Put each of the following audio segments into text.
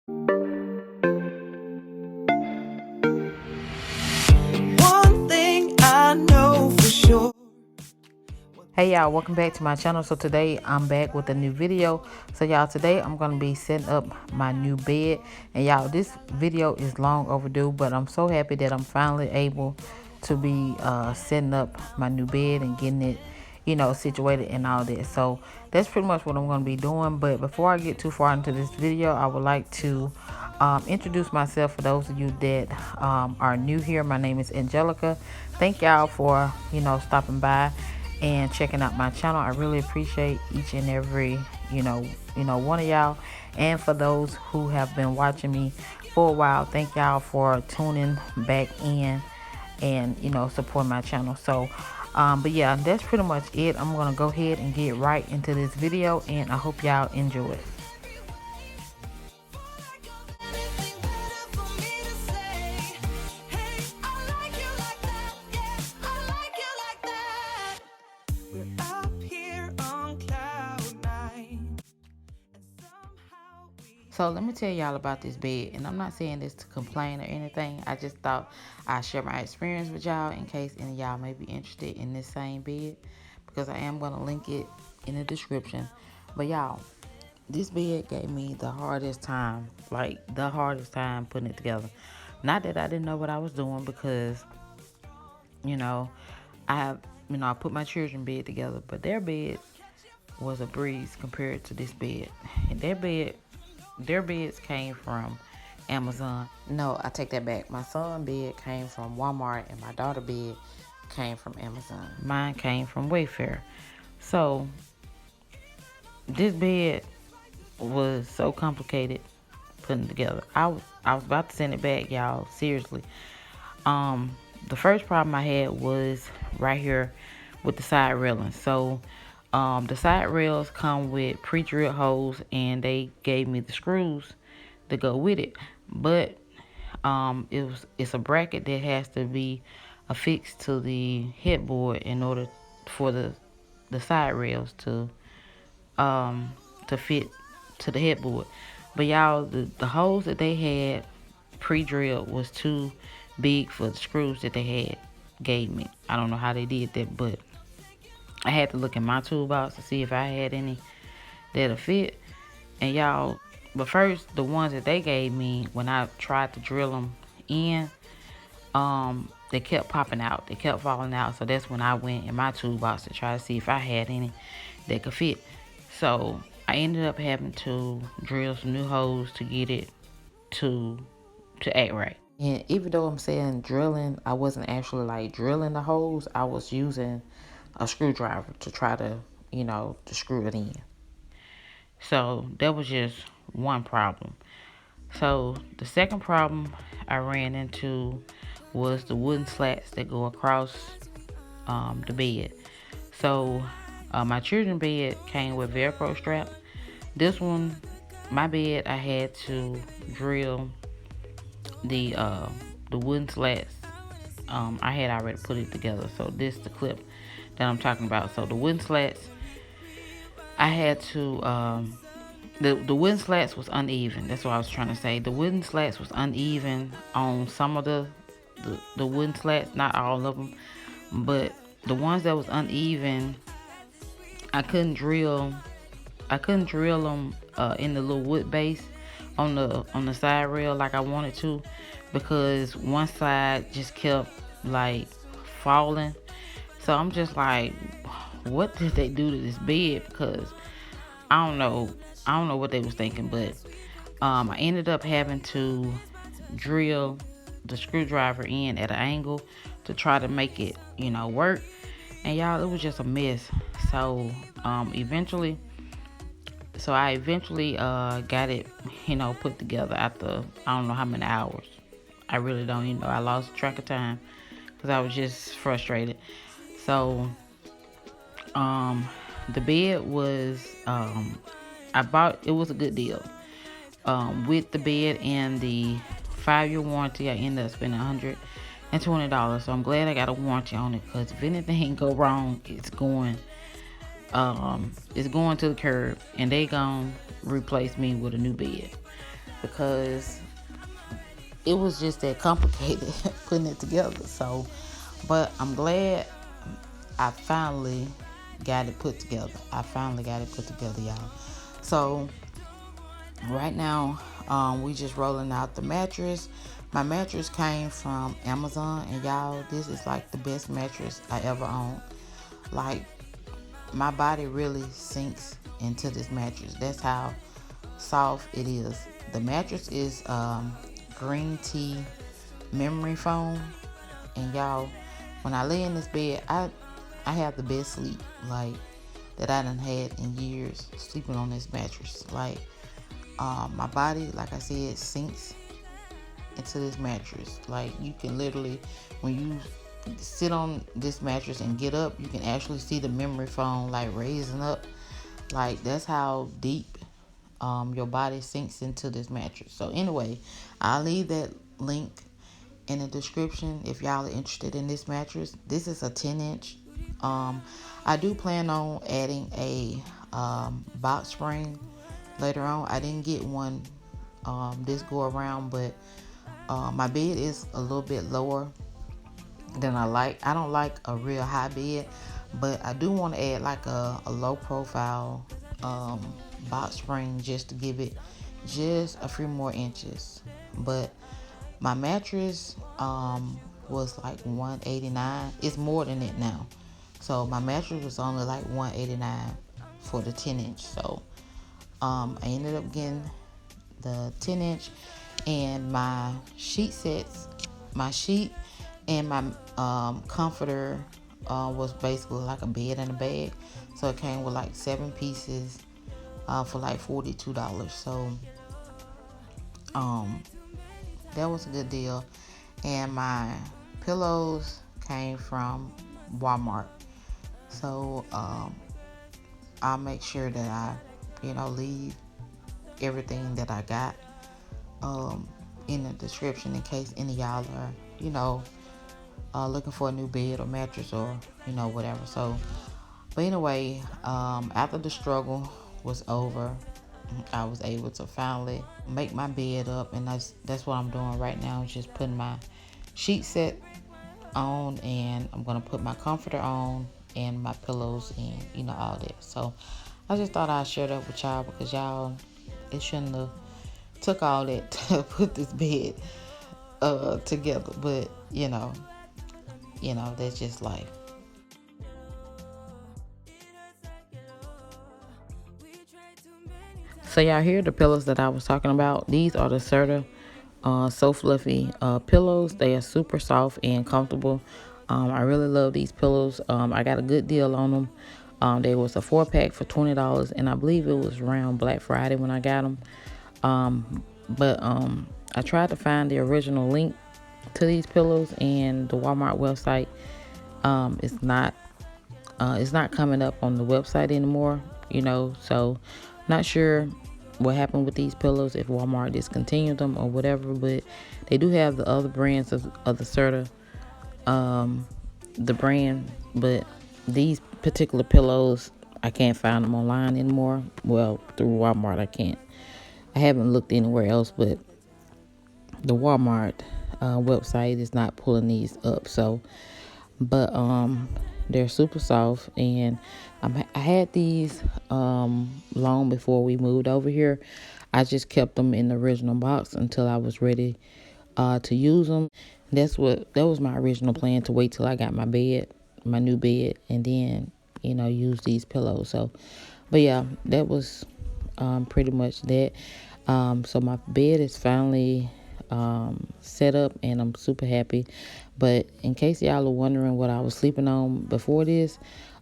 One thing I know for sure. Hey y'all, welcome back to my channel. So today I'm back with a new video. So y'all, today I'm going to be setting up my new bed. And y'all, this video is long overdue, but I'm so happy that I'm finally able to be setting up my new bed and getting it, situated and all that. So that's pretty much what I'm going to be doing. But before I get too far into this video, I would like to introduce myself for those of you that are new here. My name is Angelica. Thank y'all for, stopping by and checking out my channel. I really appreciate each and every one of y'all, and for those who have been watching me for a while, thank y'all for tuning back in and support my channel. So but yeah, that's pretty much it. I'm gonna go ahead and get right into this video, and I hope y'all enjoy it. So let me tell y'all about this bed, and I'm not saying this to complain or anything. I just thought I'd share my experience with y'all in case any of y'all may be interested in this same bed, because I am going to link it in the description. But y'all, this bed gave me the hardest time, putting it together. Not that I didn't know what I was doing, because, I put my children's bed together, but their bed was a breeze compared to this bed. And their beds came from Amazon. No, I take that back. My son bed came from Walmart, and my daughter bed came from Amazon. Mine came from Wayfair. So this bed was so complicated putting together. I was about to send it back, y'all. Seriously. The first problem I had was right here with the side railing. So the side rails come with pre-drilled holes, and they gave me the screws to go with it. But it's a bracket that has to be affixed to the headboard in order for the side rails to fit to the headboard. But y'all, the holes that they had pre-drilled was too big for the screws that they had gave me. I don't know how they did that, but I had to look in my toolbox to see if I had any that'll fit. And y'all, but first, the ones that they gave me, when I tried to drill them in, they kept popping out. They kept falling out. So that's when I went in my toolbox to try to see if I had any that could fit. So I ended up having to drill some new holes to get it to act right. And even though I'm saying drilling, I wasn't actually like drilling the holes. I was using a screwdriver to try to, to screw it in. So that was just one problem. So the second problem I ran into was the wooden slats that go across the bed. So my children's bed came with Velcro strap. This one, my bed, I had to drill the wooden slats. I had already put it together. So this is the clip that I'm talking about. So the wooden slats, I had to the wooden slats was uneven. That's what I was trying to say. The wooden slats was uneven on some of the wooden slats, not all of them, but the ones that was uneven, I couldn't drill them in the little wood base on the side rail like I wanted to, because one side just kept like falling. So I'm just like, what did they do to this bed? Because I don't know what they was thinking, but I ended up having to drill the screwdriver in at an angle to try to make it, work. And y'all, it was just a mess. So I eventually got it, put together after I don't know how many hours. I really don't even know. I lost track of time because I was just frustrated. So the bed was it was a good deal. With the bed and the 5-year warranty, I ended up spending $120. So I'm glad I got a warranty on it, because if anything go wrong, it's going to the curb, and they gonna replace me with a new bed. because it was just that complicated putting it together. So, but I'm glad I finally got it put together. Y'all. So right now, we just rolling out the mattress. My mattress came from Amazon, and y'all, this is like the best mattress I ever owned. Like, my body really sinks into this mattress. That's how soft it is. The mattress is green tea memory foam, and y'all, when I lay in this bed, I have the best sleep like that I done had in years sleeping on this mattress. Like, my body, like I said, sinks into this mattress. Like, you can literally, when you sit on this mattress and get up, you can actually see the memory foam like raising up. Like, that's how deep your body sinks into this mattress. So anyway, I'll leave that link in the description if y'all are interested in this mattress. This is a 10-inch. I do plan on adding a box spring later on. I didn't get one this go around, but my bed is a little bit lower than I like. I don't like a real high bed, but I do want to add like a low profile box spring just to give it just a few more inches. But my mattress was like $189. It's more than it now. So my mattress was only like $189 for the 10-inch. So I ended up getting the 10-inch, and my sheet sets, my sheet and my comforter was basically like a bed and a bag. So it came with like 7 pieces for like $42. So that was a good deal. And my pillows came from Walmart. So I'll make sure that I, leave everything that I got in the description in case any of y'all are, looking for a new bed or mattress or, whatever. So, but anyway, after the struggle was over, I was able to finally make my bed up, and that's what I'm doing right now. Just putting my sheet set on, and I'm gonna put my comforter on and my pillows and all that. So I just thought I'd share that with y'all because y'all, it shouldn't have took all that to put this bed together, but that's just life. So y'all hear the pillows that I was talking about. These are the Serta So Fluffy pillows. They are super soft and comfortable. I really love these pillows. I got a good deal on them. There was a 4-pack for $20, and I believe it was around Black Friday when I got them. But I tried to find the original link to these pillows, and the Walmart website it's not coming up on the website anymore. So not sure what happened with these pillows, if Walmart discontinued them or whatever, but they do have the other brands of the Serta, the brand, but these particular pillows, I can't find them online anymore. Well, through Walmart I haven't looked anywhere else, but the Walmart website is not pulling these up. So, but they're super soft, and I had these long before we moved over here. I just kept them in the original box until I was ready to use them. That was my original plan, to wait till I got my new bed, and then use these pillows. So, but yeah, that was pretty much that. So my bed is finally set up, and I'm super happy. But in case y'all are wondering what I was sleeping on before this,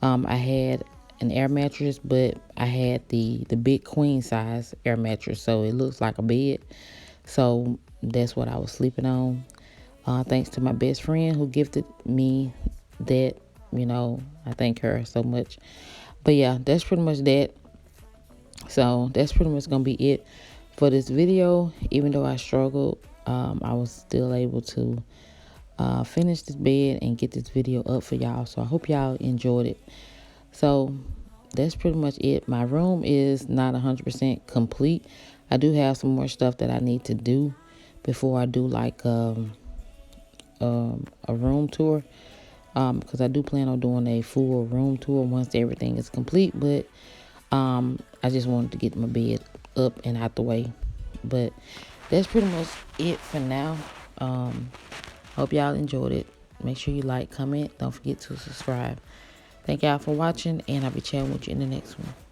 I had an air mattress, but I had the big queen size air mattress, so it looks like a bed. So that's what I was sleeping on. Thanks to my best friend who gifted me that. I thank her so much. But yeah, that's pretty much that. So that's pretty much gonna be it for this video. Even though I struggled, I was still able to finish this bed and get this video up for y'all. So I hope y'all enjoyed it. So that's pretty much it. My room is not 100% complete. I do have some more stuff that I need to do before I do like a room tour, because I do plan on doing a full room tour once everything is complete. But I just wanted to get my bed up and out the way. But that's pretty much it for now. Hope y'all enjoyed it. Make sure you like, comment. Don't forget to subscribe. Thank y'all for watching, and I'll be chatting with you in the next one.